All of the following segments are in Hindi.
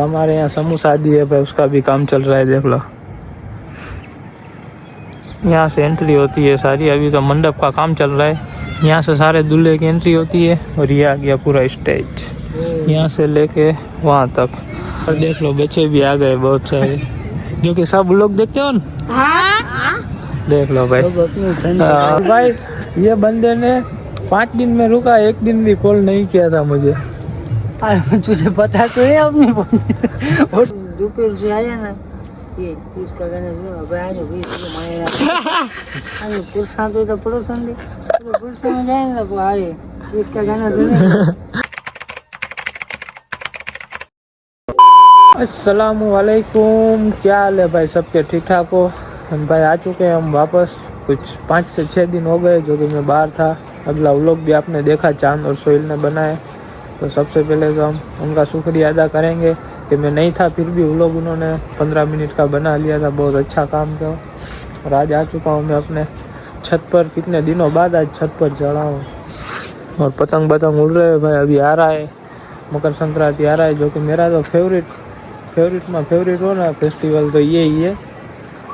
हमारे यहाँ समूह शादी है भाई, उसका भी काम चल रहा है, देख लो। यहाँ से एंट्री होती है सारी, अभी तो मंडप का काम चल रहा है। यहाँ से सारे दूल्हे की एंट्री होती है और ये आ गया पूरा स्टेज, यहाँ से लेके वहाँ तक। और देख लो बच्चे भी आ गए बहुत सारे, जो कि सब लोग देखते हो ना। हाँ? देख लो भाई। भाई ये बंदे ने 5 दिन में रुका, 1 दिन भी कॉल नहीं किया था मुझे। तुझे पता तो है अपनी और दोपहर से आया ना ये इसका गाना जो अब आया भाई मायरा पुरुषा तो पड़ोसन दे तो पुरुष में जाए ना तो आए इसका गाना सुने। अस्सलामु अलैकुम, क्या हाल है भाई? सबके ठीक ठाक हो? हम भाई आ चुके हैं हम वापस। कुछ 5 से 6 दिन हो गए जो कि मैं बाहर था। अगला व्लॉग भी आपने देखा, चांद और सोहेल ने बनाए। तो सबसे पहले तो हम उनका शुक्रिया अदा करेंगे कि मैं नहीं था फिर भी व्लॉग उन्होंने 15 मिनट का बना लिया था। बहुत अच्छा काम था। और आज आ चुका हूँ मैं अपने छत पर, कितने दिनों बाद आज छत पर चढ़ा हूँ। और पतंग उड़ रहे हैं भाई। अभी आ रहा है मकर संक्रांति आ रहा है, जो कि मेरा तो फेवरेट हो ना फेस्टिवल तो ये ही है।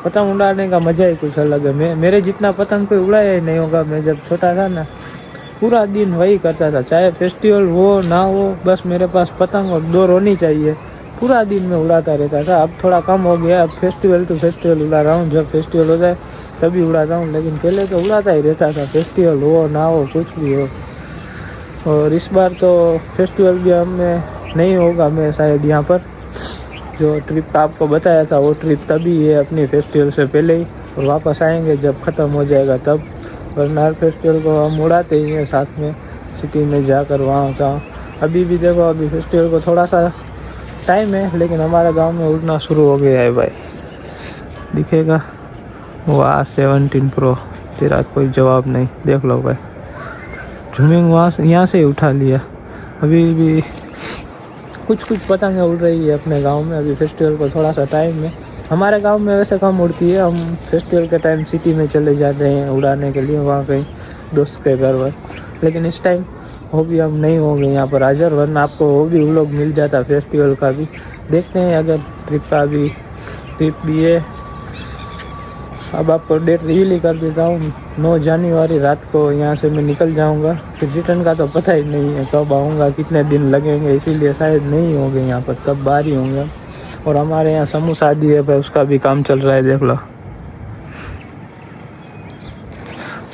पतंग उड़ाने का मज़ा ही कुछ अलग है। मेरे जितना पतंग कोई उड़ाया ही नहीं होगा। मैं जब छोटा था ना पूरा दिन वही करता था, चाहे फेस्टिवल हो ना हो, बस मेरे पास पतंग और डोर होनी चाहिए। पूरा दिन में उड़ाता रहता था। अब थोड़ा कम हो गया, अब फेस्टिवल टू फेस्टिवल उड़ा रहा हूँ। जब फेस्टिवल हो जाए तभी उड़ाता हूँ, लेकिन पहले तो उड़ाता ही रहता था, फेस्टिवल हो ना हो कुछ भी हो। और इस बार तो फेस्टिवल भी हमें नहीं होगा, मैं शायद यहाँ पर जो ट्रिप का आपको बताया था वो ट्रिप तभी है अपनी फेस्टिवल से पहले ही, और वापस आएंगे जब ख़त्म हो जाएगा तब। वरना हर फेस्टिवल को हम उड़ाते ही हैं साथ में सिटी में जाकर वहाँ का। अभी भी देखो, अभी फेस्टिवल को थोड़ा सा टाइम है, लेकिन हमारे गांव में उड़ना शुरू हो गया है भाई। दिखेगा वाह 17 प्रो, तेरा कोई जवाब नहीं। देख लो भाई, झूमिंग वहाँ से यहाँ से ही उठा लिया। अभी भी कुछ पतंगें उड़ रही है अपने गांव में। अभी फेस्टिवल को थोड़ा सा टाइम है। हमारे गांव में वैसे कम उड़ती है, हम फेस्टिवल के टाइम सिटी में चले जाते हैं उड़ाने के लिए, वहाँ कहीं दोस्त के घर पर। लेकिन इस टाइम वो भी हम नहीं होंगे यहाँ पर हाजिर, वरना आपको वो भी व्लॉग मिल जाता फेस्टिवल का भी। देखते हैं अगर ट्रिप भी है। अब आपको डेट रिवील ही कर देता हूँ, 9 जनवरी रात को यहाँ से मैं निकल जाऊँगा। फिर रिटर्न का तो पता ही नहीं है कब आऊँगा, कितने दिन लगेंगे, इसीलिए शायद नहीं होंगे यहाँ पर, तब बाहर ही होंगे। और हमारे यहाँ समूह शादी है भाई, उसका भी काम चल रहा है, देख लो।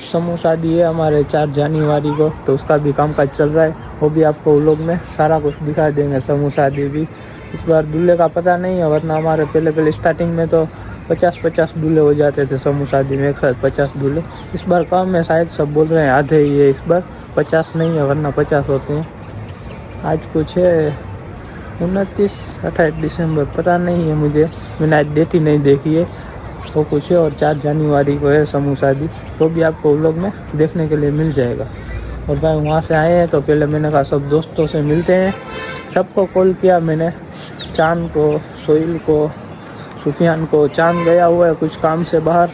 समूह शादी है हमारे 4 जनवरी को, तो उसका भी काम काज चल रहा है। वो भी आपको व्लॉग में सारा कुछ दिखा देंगे। समूह शादी भी इस बार दूल्हे का पता नहीं है, वरना हमारे पहले स्टार्टिंग में तो 50 दूल्हे हो जाते थे समूह शादी में, एक साथ 50 दूल्हे। इस बार कम है शायद, सब बोल रहे हैं आधे ही है इस बार, 50 नहीं है, वरना 50 होते हैं। आज कुछ है 29-28 दिसंबर, पता नहीं है मुझे, मैंने आज डेट ही नहीं देखी है। वो कुछ है और 4 जनवरी को है समूह शादी, तो भी आपको व्लॉग में देखने के लिए मिल जाएगा। और भाई वहाँ से आए हैं तो पहले मैंने कहा सब दोस्तों से मिलते हैं। सबको कॉल किया मैंने, चांद को, सोहेल को, सुफियान को। चांद गया हुआ है कुछ काम से बाहर,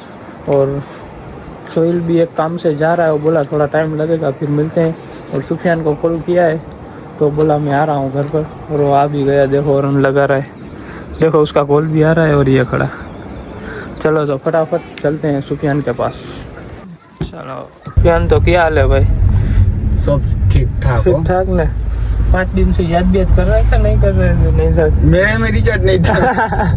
और सोहेल भी एक काम से जा रहा है, वो बोला थोड़ा टाइम लगेगा फिर मिलते हैं। और सुफियान को कॉल किया है तो बोला मैं आ रहा हूँ घर पर, और वो आ भी गया। देखो और लगा रहा है, देखो उसका कॉल भी आ रहा है और ये खड़ा। चलो तो फटाफट चलते हैं सुफियान के पास। चलो सुफियान, तो क्या हाल है भाई? सब ठीक ठाक ने 5 दिन से याद कर रहा है, ऐसा नहीं कर रहे थे? नहीं था, मैं रिचार्ज नहीं था।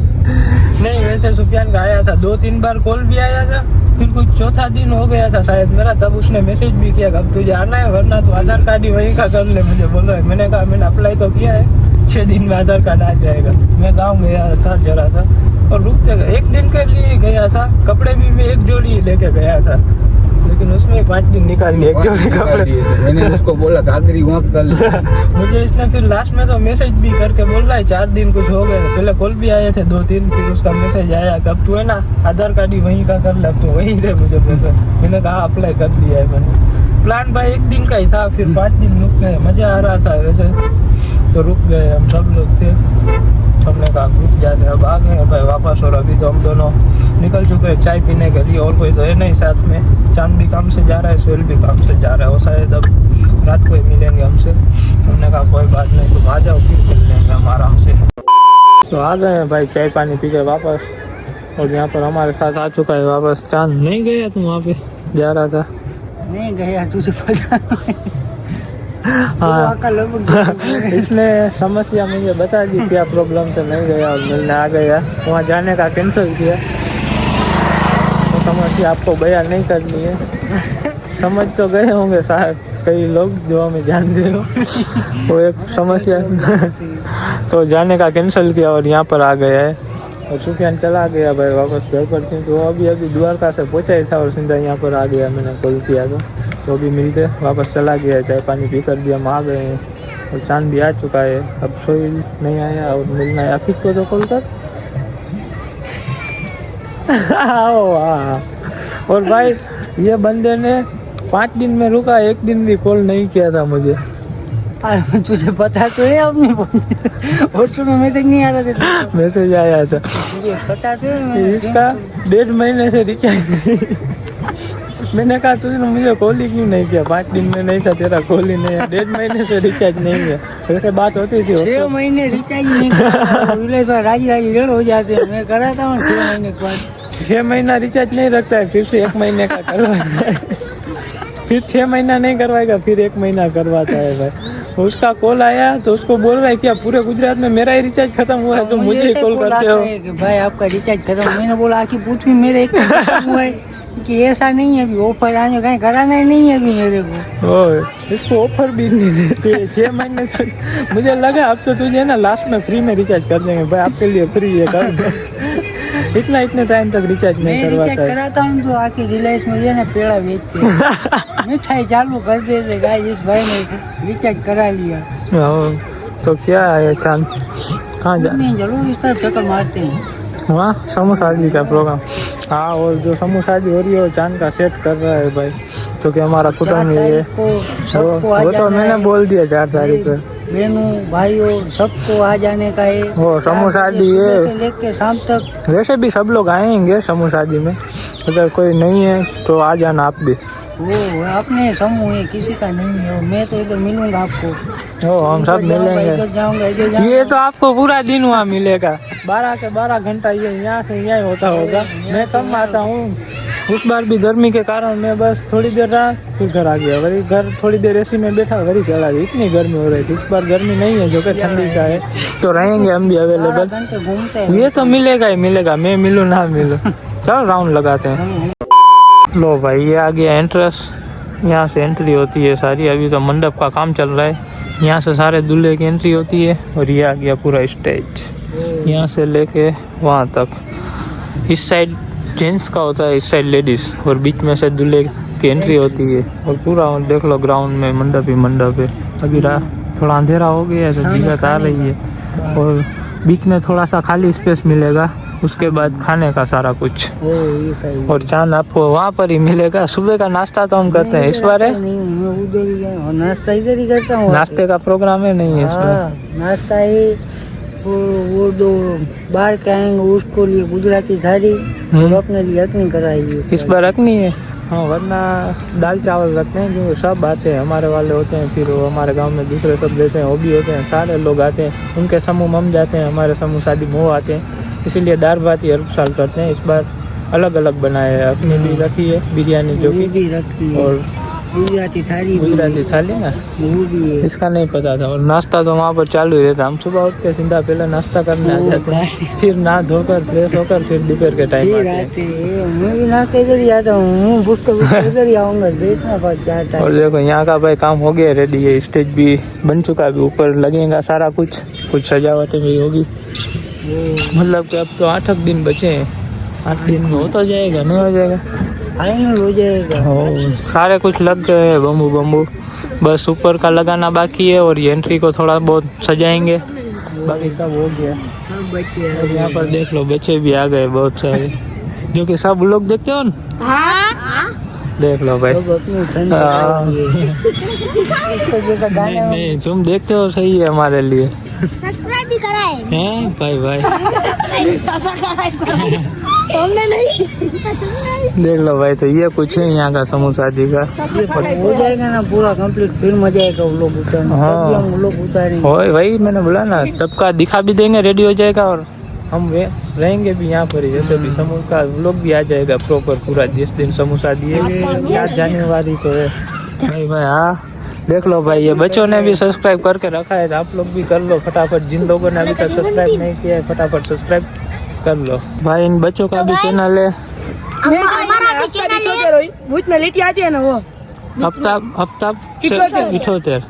नहीं वैसे सुफियान का आया था, 2-3 बार कॉल भी आया था। फिर कुछ चौथा दिन हो गया था शायद मेरा, तब उसने मैसेज भी किया अब तुझे आना है, वरना तो आधार कार्ड ही वहीं का कर ले, मुझे बोला है। मैंने कहा मैंने अप्लाई तो किया है, 6 दिन में आधार कार्ड आ जाएगा। मैं गाँव गया था जरा सा, और रुकते 1 दिन के लिए गया था। कपड़े भी मैं 1 जोड़ी लेके गया था, लेकिन उसमें 5 दिन निकाल लिए 1 जोड़ी कपड़े। मैंने उसको बोला कागरी वहाँ कर लिया। मुझे इसने फिर लास्ट में तो मैसेज भी करके बोल रहा है 4 दिन कुछ हो गए। पहले कॉल भी आए थे 2-3, फिर उसका मैसेज आया कब तू है ना आधार कार्ड ही वहीं का कर ले, अब तो वहीं रहे। मुझे बोल, मैंने कहा अप्लाई कर लिया है मैंने। प्लान भाई 1 दिन का ही था, फिर 5 दिन रुक गए। मज़ा आ रहा था वैसे तो, रुक गए, हम सब लोग थे। हमने कहा रुक जाते हैं, अब आ गए भाई वापस। और अभी तो हम दोनों निकल चुके हैं चाय पीने के लिए, और कोई तो है नहीं साथ में। चांद भी काम से जा रहा है, सोहेल भी काम से जा रहा है, वो शायद अब रात को ही मिलेंगे हमसे। हमने कहा कोई बात नहीं, तुम आ जाओ फिर मिल लेंगे हम आराम से। तो आ गए हैं भाई चाय पानी पी के वापस। और यहाँ पर हमारे साथ आ चुका है वापस चांद। नहीं गया तुम वहाँ पे जा रहा था? नहीं गया, तुझे पता हाँ इसने समस्या मुझे बता दी क्या प्रॉब्लम, तो नहीं गया और मिलने आ गया। वहाँ जाने का कैंसिल किया तो समस्या आपको बयान नहीं करनी है। समझ तो गए होंगे शायद कई लोग जो हमें जानते हो। वो एक समस्या तो जाने का कैंसिल किया और यहाँ पर आ गया है। और सुफियान चला गया भाई वापस घर पर थी, तो अभी द्वारका से पहुँचा ही था और सीधा यहाँ पर आ गया। मैंने कॉल किया तो अभी मिलते वापस चला गया, चाय पानी पी कर दिया, हम आ गए हैं। और चांद भी आ चुका है, अब सोहेल नहीं आया और मिलना है। आफिस को तो कॉल कर। और भाई ये बंदे ने 5 दिन में रुका, 1 दिन भी कॉल नहीं किया था मुझे। तुझे पता तो है अपनी व्हाट्सएप में मैसेज नहीं आ रहा था? मैसेज आया था, तुझे पता तो है इसका 1.5 महीने से रिचार्ज नहीं। मैंने कहा तुझे मुझे कॉल ही क्यों नहीं किया? 5 दिन में नहीं था तेरा कॉल ही नहीं है, 1.5 महीने से रिचार्ज नहीं है। वैसे बात होती थी 6 महीने रिचार्ज नहीं करा, राजी रेड हो जाते हैं। मैं करा था 6 महीने के बाद। 6 महीना रिचार्ज नहीं रखता है, फिर से 1 महीने का करवाता है। फिर 6 महीना नहीं करवाएगा, फिर 1 महीना करवाता है भाई। उसका कॉल आया तो उसको बोल रहा है क्या पूरे गुजरात में मेरा ही रिचार्ज खत्म हुआ है तो मुझे ही कॉल करते हो कि भाई आपका रिचार्ज खत्म। मैंने बोला आखिर पूछ भी मेरे एक खत्म हुआ है कि ऐसा नहीं है, अभी ऑफर आने कहीं कराना ही नहीं है अभी मेरे को। ओ इसको ऑफर भी नहीं देते 6 महीने तक। मुझे लगा अब तो तुझे ना लास्ट में फ्री में रिचार्ज कर देंगे भाई, आपके लिए फ्री है कर दो। इतने टाइम तक रिचार्ज नहीं करवाता है। कराता हूँ तो आके रिलायंस में ना पेड़ा बेचते हैं। मिठाई चालू कर देते गाइस, इस भाई ने रिचार्ज करा लिया। तो क्या है चांद कहाँ जा? नहीं जरूर इस तरफ चक्कर मारते हैं वहाँ समूह शादी का प्रोग्राम। हाँ और जो समूह शादी हो रही है वो चांद का सेट कर रहा है भाई, क्योंकि हमारा कुटुंब ही है। वो तो मैंने बोल दिया 4 तारीख को। बहनों भाइयों सबको आ जाने का है। वो समूह शादी है लेके शाम तक। वैसे भी सब लोग आएंगे समूह शादी में, अगर कोई नहीं है तो आ जाना आप भी। वो अपने समूह है, किसी का नहीं है। मैं तो इधर मिलूंगा आपको। ओ हम सब मिलेंगे। इधर जाऊंगा ये तो आपको पूरा दिन वहाँ मिलेगा, 12 के 12 घंटा ये यहाँ से यहाँ होता होगा। मैं कम आता हूँ, उस बार भी गर्मी के कारण मैं बस थोड़ी देर रहा फिर घर आ गया। वही घर थोड़ी देर एसी में बैठा वही चला गया, इतनी गर्मी हो रही थी। इस बार गर्मी नहीं है जो कि ठंडी का है, तो रहेंगे हम भी अवेलेबल। ये तो मिलेगा ही मिलेगा, मैं मिलूँ ना मिलूँ। चलो राउंड लगाते हैं। लो भाई ये आ गया एंट्रेंस, यहाँ से एंट्री होती है सारी। अभी तो मंडप का काम चल रहा है, यहाँ से सारे दूल्हे की एंट्री होती है। और ये आ गया पूरा स्टेज, यहाँ से लेके वहाँ तक। इस साइड जेंट्स का होता है, इस साइड लेडीज़, और बीच में से दूल्हे की एंट्री होती है। और पूरा देख लो ग्राउंड में मंडप ही मंडप है। अभी थोड़ा अंधेरा हो गया है तो दिक्कत आ रही है। और बीच में थोड़ा सा खाली स्पेस मिलेगा, उसके बाद खाने का सारा कुछ। और चांद आपको वहाँ पर ही मिलेगा। सुबह का नाश्ता तो हम करते हैं, इस बार है नाश्ता इधर ही करता हूँ। नाश्ते का प्रोग्राम है नहीं है इसमें? नाश्ता है वो दो बाहर के आएंगे उसको लिए गुजराती थाली, अपने लिए अखनी कराएगी। इस बार अखनी है? हाँ वरना दाल चावल रखते हैं, क्योंकि सब आते हैं हमारे वाले होते हैं, फिर वो हमारे गांव में दूसरे सब देते हैं, वो भी होते हैं, सारे लोग आते हैं। उनके समूह हम जाते हैं, हमारे समूह शादी में वो आते हैं, इसीलिए दाल भात ही हर साल करते हैं। इस बार अलग अलग बनाए हैं, अपनी भी रखी है बिरयानी जो भी रखी है, और गुजराती थाली ना वो भी है। इसका नहीं पता था। और नाश्ता तो वहाँ पर चालू ही रहता। हम सुबह उठ के सीधा पहले नाश्ता करने आ जाते हैं, फिर नहा धोकर फ्रेश होकर फिर दोपहर के टाइम आते हैं। मैं भी नाश्ते इधर ही आता हूँ, इधर ही आऊँगा, देखना पड़ जाता है। और देखो यहाँ का भाई काम हो गया रेडी है, स्टेज भी बन चुका है, ऊपर लगेगा सारा कुछ सजावटें भी होगी। मतलब कि अब तो 8 दिन बचे हैं, 8 दिन में हो तो जाएगा, नहीं हो जाएगा? फाइनल हो जाएगा। सारे कुछ लग गए हैं, बम्बू बस ऊपर का लगाना बाकी है। और ये एंट्री को थोड़ा बहुत सजाएंगे, बाकी सब हो गया। और यहाँ पर देख लो बच्चे भी आ गए बहुत सारे, जो कि सब लोग देखते हो ना। देख लो भाई, नहीं तुम देखते हो, सही है हमारे लिए। सब्सक्राइब भी कराए हैं भाई। हमने नहीं देख लो भाई, तो ये कुछ है यहाँ का समोसा जी का। हो जाएगा ना पूरा कंप्लीट, फिर मजा आएगा वो लोग उतारने। हाँ। तभी हम लोग उतारेंगे। वही मैंने बोला ना, सबका दिखा भी देंगे, रेडी हो जाएगा, और हम रहेंगे भी यहाँ पर ही। जैसे भी समोसा लोग भी आ जाएगा प्रॉपर पूरा, जिस दिन समोसा दिए 4 जनवरी को है भाई। हाँ देख लो भाई, ये बच्चों ने भी सब्सक्राइब करके रखा है, तो आप लोग भी कर लो फटाफट। जिन लोगों ने अभी तक सब्सक्राइब नहीं किया है, फटाफट सब्सक्राइब कर लो भाई। इन बच्चों का भी चैनल है, हमारा भी चैनल है। भूत में लेटी आती है ना वो आफ्ताब 78।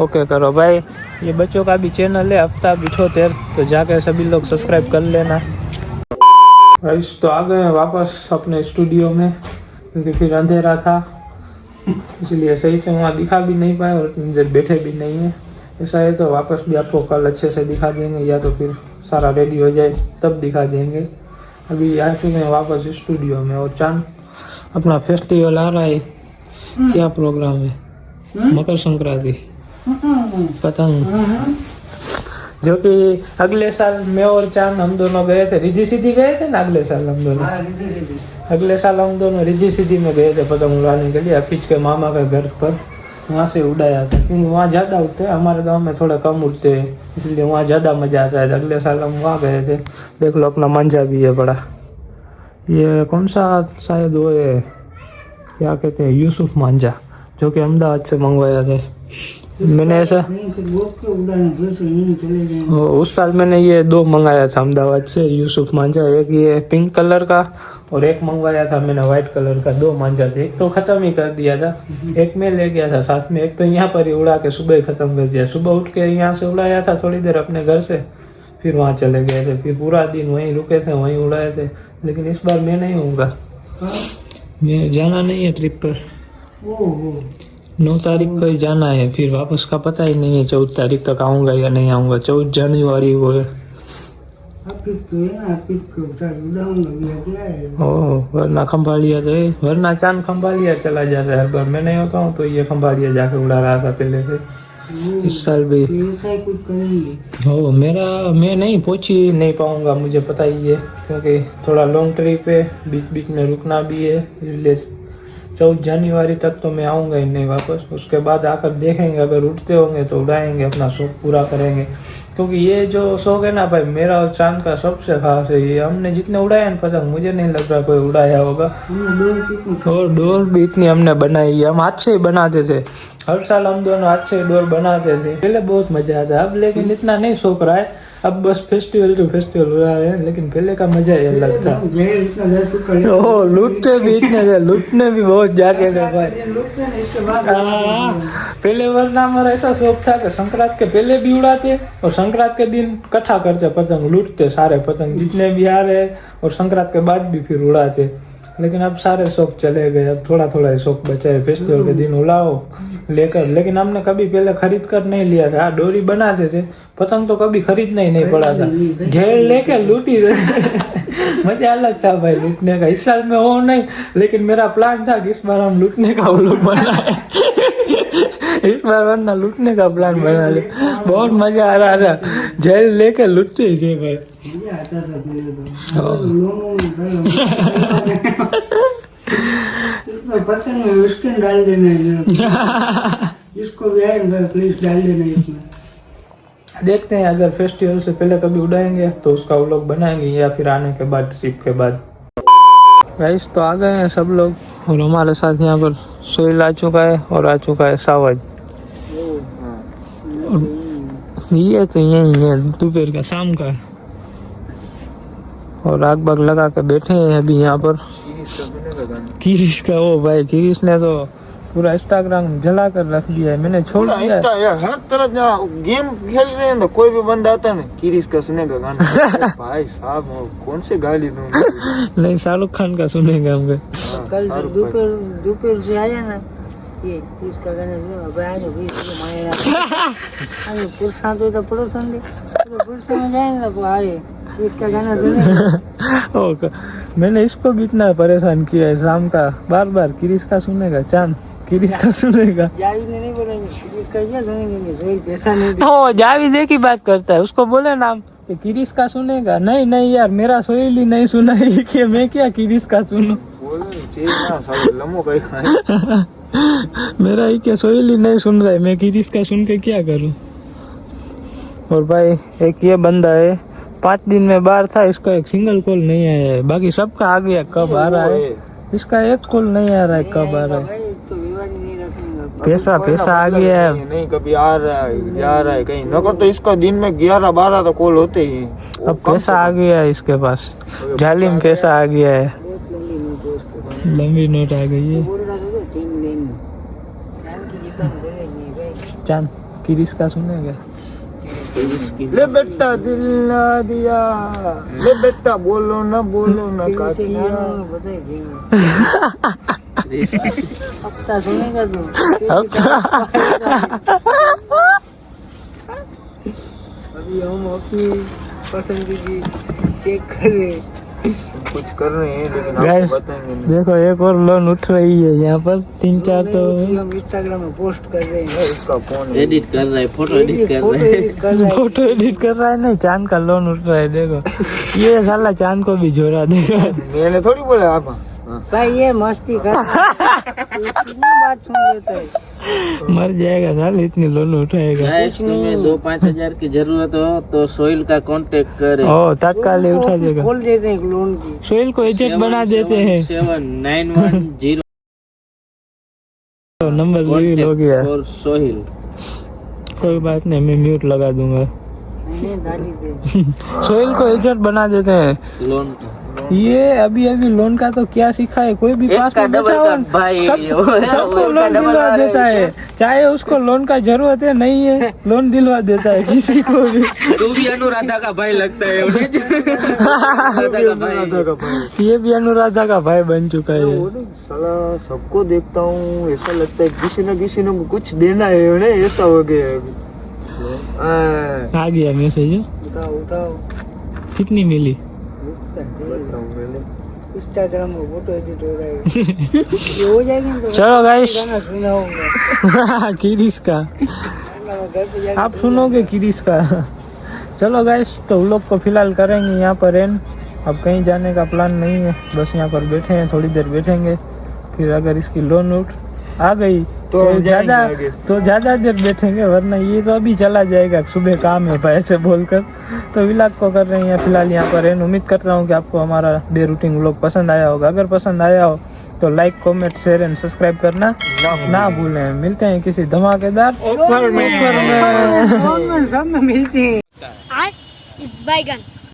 ओके करो भाई, ये बच्चों का भी चैनल है आफ्ताब 78, तो जाकर सभी लोग सब्सक्राइब कर लेना। गाइस तो आ गए हैं वापस अपने स्टूडियो में, क्योंकि फिर अंधेरा था, इसलिए सही से वहाँ दिखा भी नहीं पाए और इतनी देर बैठे भी नहीं है। ऐसा है तो वापस भी आपको कल अच्छे से दिखा देंगे, या तो फिर सारा रेडी हो जाए तब दिखा देंगे। अभी आ चुके हैं वापस स्टूडियो में, और चांद अपना फेस्टिवल आ रहा है। क्या प्रोग्राम है? मकर संक्रांति, पतंग, जो कि अगले साल मैं और चांद हम दोनों गए थे, रिद्धि सिद्धि गए थे ना अगले साल हम दोनों। अगले साल हम दोनों रिद्धि सिद्धि में गए थे पतंग उड़ाने के लिए, अफीज के मामा के घर पर, वहाँ से उड़ाया था। क्योंकि वहाँ ज़्यादा उड़ते हैं, हमारे गांव में थोड़ा कम उड़ते हैं, इसलिए वहाँ ज़्यादा मज़ा आता है। अगले साल हम वहाँ गए थे। देख लो अपना मांझा भी है बड़ा, ये कौन सा शायद वो है, क्या कहते हैं, यूसुफ मांझा, जो कि अहमदाबाद से मंगवाया था मैंने। ऐसा उस साल मैंने ये 2 मंगाया था अहमदाबाद से, यूसुफ मांझा। एक ये पिंक कलर का और एक मंगवाया था मैंने वाइट कलर का। 2 मांझा थे, एक तो ख़त्म ही कर दिया था, एक में ले गया था साथ में। एक तो यहाँ पर ही उड़ा के सुबह ही ख़त्म कर दिया। सुबह उठ के यहाँ से उड़ाया था थोड़ी देर अपने घर से, फिर वहाँ चले गए थे, फिर पूरा दिन वहीं रुके थे, वहीं उड़ाए थे। लेकिन इस बार मैं नहीं होऊंगा, मैं जाना नहीं है ट्रिप पर। 9 तारीख को ही जाना है, फिर वापस का पता ही नहीं है 14 तारीख तक आऊँगा या नहीं आऊँगा। 14 जनवरी को है। वरना खंभालिया तो है, वरना चांद खंभालिया चला जाता है हर बार। मैं नहीं होता हूँ तो ये खंभालिया जाके उड़ा रहा था पहले से। इस साल भी हो मेरा, मैं नहीं पहुँच ही नहीं पाऊँगा, मुझे पता ही है, क्योंकि थोड़ा लॉन्ग ट्रिप है, बीच बीच में रुकना भी है, इसलिए 14 जनवरी तक तो मैं आऊँगा ही नहीं वापस। उसके बाद आकर देखेंगे, अगर उठते होंगे तो उड़ाएंगे, अपना शौक पूरा करेंगे। क्योंकि ये जो शौक है ना भाई, मेरा और चांद का सबसे खास है। ये हमने जितने उड़ाए ना पतंग, मुझे नहीं लग रहा कोई उड़ाया होगा। और डोर भी इतनी हमने बनाई है, हम हाथ से ही बनाते थे। हर साल हम दोनों हाथ से डोर बनाते थे। पहले बहुत मजा आता, अब लेकिन इतना नहीं शौक रहा है। अब बस फेस्टिवल टू फेस्टिवल हो रहा है, लेकिन पहले का मजा ही अलग था। ओ लूटते भी इतने थे, लूटने भी बहुत जाते थे भाई। पहले वरना हमारा ऐसा शौक था कि संक्रांत के पहले भी उड़ाते और संक्रांत के दिन इकट्ठा करते पतंग, लूटते सारे पतंग जितने भी आ रहे, और संक्रांत के बाद भी फिर उड़ाते। लेकिन अब सारे शौक चले गए, अब थोड़ा थोड़ा ही शौक बचा है। फेस्टिवल के दिन उड़ाओ लेकर, लेकिन हमने कभी पहले खरीद कर नहीं लिया था। डोरी बनाते थे, पतंग तो कभी खरीदना ही नहीं पड़ा था, घेर लेकर लूटी रहे। मजा अलग था भाई लूटने का। इस साल में हो नहीं, लेकिन मेरा प्लान था कि इस बार हम लूटने का व्लॉग बनाए। इस बार वरना लूटने का प्लान बना ले, बहुत मजा आ रहा था, जेल लेकर लूटते थे भाई। पतंग में उसके डाल देना, इसको भी आएगा प्लीज डाल देना इसमें। देखते हैं, अगर फेस्टिवल से पहले कभी उड़ाएंगे तो उसका व्लॉग बनाएंगे, या फिर आने के बाद, ट्रिप के बाद। गाइस तो आ गए हैं सब लोग, और हमारे साथ यहाँ पर सोहेल आ चुका है, और आ चुका है सावज। ये तो यही है दोपहर का, शाम का, और आग बाग लगा के बैठे हैं अभी यहाँ पर। किरिश का ओ भाई, किरिश ने तो पूरा इंस्टाग्राम जला कर रख दिया है, मैंने छोड़ दिया है। यार हर तरफ जहाँ गेम खेल रहे हैं तो कोई भी बंदा आता है ना, किरिश का सुनेगा गाना। भाई साहब कौन से गाली दूंगा। नहीं, शाहरुख खान का सुनेंगे हम। कल दोपहर से आया ना, ये इसका गाना सुनो भाई, जो भी मायरा अरे पुरसा तो पड़ोसन दे, तो पुरसा में जाएंगे तो आए इसका गाना सुनेगा। ओके, मैंने इसको भी इतना परेशान किया है शाम का, बार बार किरिश का सुनेगा, चांद किरिश का सुनेगा। जावी नहीं बोलेंगे, किरिश का क्या सुनेंगे, सोहेल पैसा नहीं दे। ओ जावी दे की बात करता है, उसको बोले ना कि किरिस का सुनेगा? नहीं नहीं यार, मेरा सोहेल ही नहीं सुना ही कि मैं क्या किरिस का सुनूं। बोलो चीज ना साले लमो कहीं खाए। मेरा ही क्या सोहेल ही नहीं सुन रहा है, मैं किरिस का सुन के क्या करूं। और भाई एक ये बंदा है, 5 दिन में बाहर था, इसका एक सिंगल कॉल नहीं आया है, बाकी सबका आ गया। कब आ रहा है इसका एक कॉल नहीं आ रहा है, कब आ रहा है। भाई तो विवाद ही नहीं रखेंगे। पैसा पैसा आ गया है। नहीं कभी आ रहा है जा रहा है कहीं, नकर तो इसका दिन में 11-12 तो कॉल होते ही हैं। वो अब कम पैसा से आ गया है इसके पास, जाली में पैसा आ गया है, बहुत लंबी नोट है उसके। लंबी नोट आ गई है। बोल रहा था 3 दिन चांद की जितना करे नहीं भाई। चांद किरिस का सुनेगा? ले बेटा दिल ना दिया, ले बेटा बोलो ना काकिया। हफ्ता सुनेगा तू? अभी हम अपनी पसंद की चेक कर रहे हैं। कुछ कर रहे हैं लेकिन Guys, आपको बताएंगे नहीं। देखो एक और लोन उठ रही है यहाँ पर, 3-4 तो हम इंस्टाग्राम में पोस्ट कर रहे हैं। इसका फोन एडिट कर रहा है, फोटो एडिट कर रहा है। फोटो एडिट कर रहा है। नहीं, चांद का लोन उठ रहा है। देखो ये साला चांद को भी झोरा देगा। मैंने थोड़ी बोला आप। हाँ। भाई ये मस्ती कर कितनी बात सुन लेता है। मर जाएगा साला, इतनी लोन उठाएगा। गाइस तुम्हें 2-5 हजार की जरूरत हो तो सोहेल का कांटेक्ट करें। ओ तत्काल ही उठा देगा। खोल देते हैं लोन की। सोहेल को एजेंट बना देते हैं। 79110 नंबर रिवील हो गया। और सोहेल। कोई बात नहीं, मैं म्यूट लगा दूंगा। मैंने दादी दे। सोहेल को एजेंट बना देते हैं। लोन का ये अभी लोन का तो क्या सीखा है, कोई भी एक पास का में डबल बैठा का हो भाई, सबको वो लोन का डबल दिलवा वाला देता है, चाहे उसको लोन का जरूरत है नहीं है, लोन दिलवा देता है किसी को भी। तू भी अनुराधा का भाई लगता है। ये भी अनुराधा का भाई बन चुका है। साला सबको देखता हूँ, ऐसा लगता है किसी न कुछ देना है उन्हें, ऐसा हो गया है अभी। आ गया मैसेज। उठाओ उठाओ। कितनी मिली? इंस्टाग्राम में फोटो एडिट हो रहा है। ये हो जाएगी ना तो चलो गाइस, गाना सुनाऊंगा। किरिस का घर पे जाके आप सुनोगे किरिस का। चलो गाइस, तो व्लॉग को फिलहाल करेंगे यहाँ पर एंड। अब कहीं जाने का प्लान नहीं है, बस यहाँ पर बैठे हैं, थोड़ी देर बैठेंगे, फिर अगर इसकी लोन उठ आ गई तो ज्यादा देर बैठेंगे, वरना ये तो अभी चला जाएगा, सुबह काम है भाई ऐसे बोलकर। तो व्लॉग को कर रहे हैं फिलहाल यहाँ पर एंड। उम्मीद करता हूँ कि आपको हमारा डे रूटीन व्लॉग पसंद आया होगा। अगर पसंद आया हो तो like, comment, share and subscribe करना ना भूलें। मिलते हैं किसी धमाकेदार ऑफर में। सब में मिलती है। बैगन